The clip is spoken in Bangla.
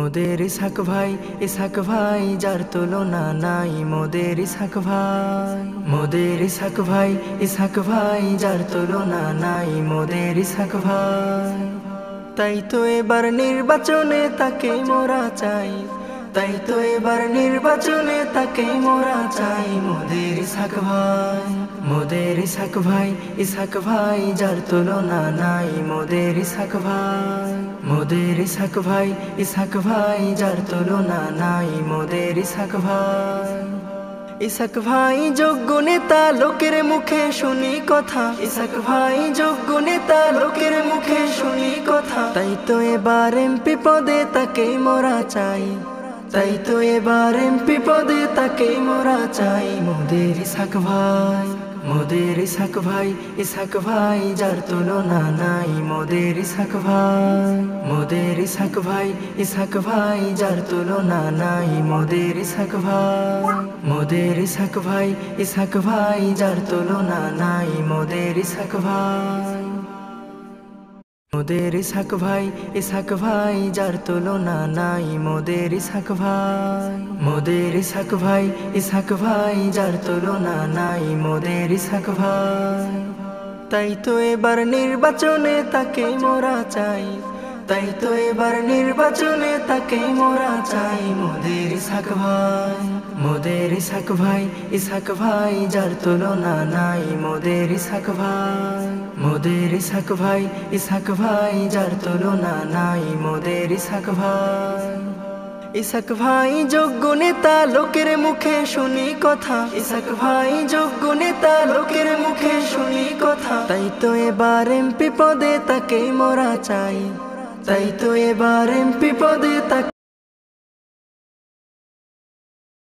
মোদের ইসহাক ভাই যার তুলনা নাই। মোদের ইসহাক ভাই যার তুলনা নাই। মোদের ইসহাক ভাই তাই তো এবার নির্বাচনে তাকে মোরা চাই। তাই তো এবার নির্বাচনে তাকে মোরা চাই। মোদের ইসহাক ভাই যার তুলনা নাই। মোদের ইসহাক ভাই যার তুলনা নাই। মোদের ইসহাক ভাই যোগ্য নেতা, লোকের মুখে শুনি কথা। ইসহাক ভাই যোগ্য নেতা, লোকের মুখে শুনি কথা। তাই তো এবার এমপি পদে তাকে মোরা চাই। তাই তো এবার এমপি পদে তাকে মোরা চাই। মোদের ইসহাক ভাই যার তুলনা নাই। মোদের ইসহাক ভাই যার তুলনা নাই। মোদের ইসহাক ভাই যার তুলনা নাই। মোদের ইসহাক ভাই যার তুলনা নাই। মোদের ইসহাক ভাই যার তুলনা নাই। মোদের ইসহাক ভাই তাই তো এবার নির্বাচনে তাকে মোরা চাই। তাই তো এবার নির্বাচনে তাকে মোরা চাই। মোদের ইসহাক ভাই যার তুলনা নাই। মোদের ইসহাক ভাই যার তুলনা নাই। মোদের ইসহাক ভাই যোগ্য নেতা, লোকের মুখে শুনি কথা। ইসহাক ভাই যোগ্য নেতা, লোকের মুখে শুনি কথা। তাই তো এবার এমপি পদে তাকে মোরা চাই। তাই তো এবার এমপি পদে